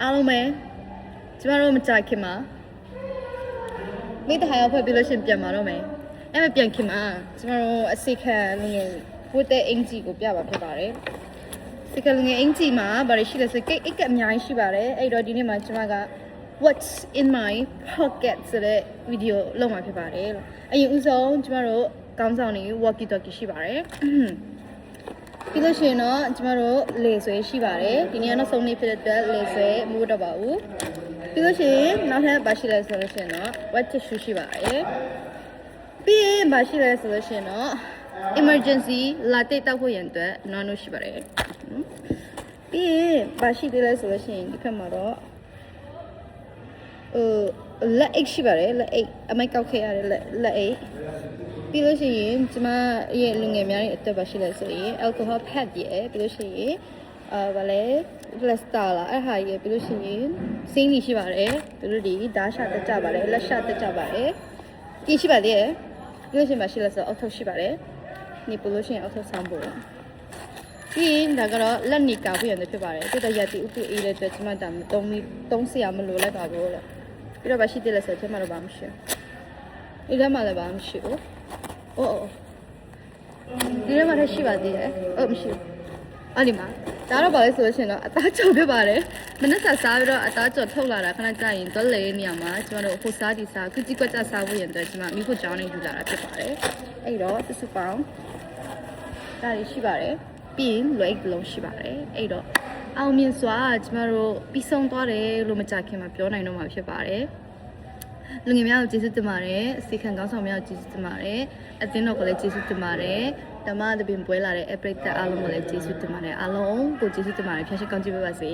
အားလုံးပဲကျမတို့မကြခင်မှာမိသားစုဖွဲ့ပြီးလို့ရှင်ပြန်มาတော့မယ်အဲ့မပြန်ခင်မှာကျမတို့အစိခံငယ်ဝတ်တဲ့အင်ဂျီကိုပြပါဖြစ်ပါတယ်စိခံငယ်အင်ဂျီမှာဗါရရှိလဲဆိုကိတ်အများကြီးရှိပါတယ်အဲ့တော့ဒီနေ့မှာကျမက what's in my pocket ဆိုတဲ့ဗီဒီယိုလုပ်မှာဖြစ်ပါတယ်အရင်ဦးဆုံးကျမတို့ကောင်းဆောင်နေ walkie talkie ရှိပါတယ်ပြီးလို့ရှိရင်တော့ကျမတို့လေဆွဲရှိပါတယ်ဒီနေ့နောက်ဆုံးနေ့ဖြစ်တဲ့အတွက်လေဆွဲမဟုတ်တော့ပါဘူးပြီးလို့ရှိရင်နောက်ထပ်ဘာရှိလဲဆိုလို့ရှိရင်တော့ wet tissue ရှိပါတယ်ပြီးရင်ဘာရှိလဲဆိုလို့ရှိရင်တော့ emergency latte တောက်ဖို့ရန်အတွက် nano ရှိပါတယ်ပြီးရင်ဘာရှိသေးလဲဆိုလို့ရှိရင်ဒီခက်မှာတော့လက်အိတ်ရှိပါတယ်လက်အိတ်အမိုက်ကောက်ခဲ့ရတဲ့လက်အိတ်ပြီးလို့ရှိရင်ကျမရဲ့လူငယ်များရဲ့အတွက်ပါရှိလဲဆိုရင် alcohol pad ရဲ့ပြီးလို့ရှိရင်ဗာလဲ plaster လာအဲ့ဟာရဲ့ပြီးလို့ရှိရင်စိမ်းကြီးရှိပါတယ်ပြီးလို့ဒီဓာတ်ရှာတက်ကြပါတယ်လက်ရှာတက်ကြပါတယ်ကြည့်ရှိပါသေးတယ်ပြီးလို့ရှိရင်ပါရှိလဲဆိုအောက်ထုတ်ရှိပါတယ်နေပြီးလို့ရှိရင်အောက်ထုတ်ဆောင်ဖို့ပြီးရင်ဒါကတော့လက်နေကာဖို့ရတဲ့ဖြစ်ပါတယ်တိတ်ရတိဥပ္ပအေးတဲ့အတွက်ကျမဒါသုံးစရာမလိုလိုက်ပါဘူးလို့ပြီးတော့ပါရှိသေးလဲဆိုကျမတို့ဘာမှမရှိဘူးဒီထဲမှာလည်းဘာမှမရှိဘူးအိုးဒီထဲမှာလည်းရှိပါသေးတယ်မရှိဘူးအဲ့ဒီမှာဒါတော့ဘာလဲဆိုလို့ရှိရင်တော့အသားကြော်ဖြစ်ပါတယ်မနေ့ကစားပြီးတော့အသားကြော်ထုတ်လာတာခဏကြာရင်တော့လေနေရာမှာကျမတို့ဟိုစားဒီစားခုကြည့်ကွက်ကြစားဖို့ရတဲ့ကျမမိဖို့ကြောင်းနေယူလာတာဖြစ်ပါတယ်အဲ့တော့စုပေါင်းဒါတွေရှိပါတယ်ပြီးရင်လွယ်ကလုံးရှိပါတယ်အဲ့တော့အောင်မြင်စွာကျမတို့ပြီးဆုံးသွားတယ်လို့မကြခင်မှာပြောနိုင်တော့မှာဖြစ်ပါတယ်လူငယ်များကိုကျေးဇူးတင်ပါတယ်စီခံကောင်းဆောင်များကိုကျေးဇူးတင်ပါတယ်အသင်းတော်ကိုလည်းကျေးဇူးတင်ပါတယ်ဓမ္မသဘင်ပွဲလာတဲ့အပရိသတ်အားလုံးကိုလည်းကျေးဇူးတင်ပါတယ်အားလုံးကိုကျေးဇူးတင်ပါတယ်ဖျက်ရှိကောင်းကြည့်ပေးပါစေ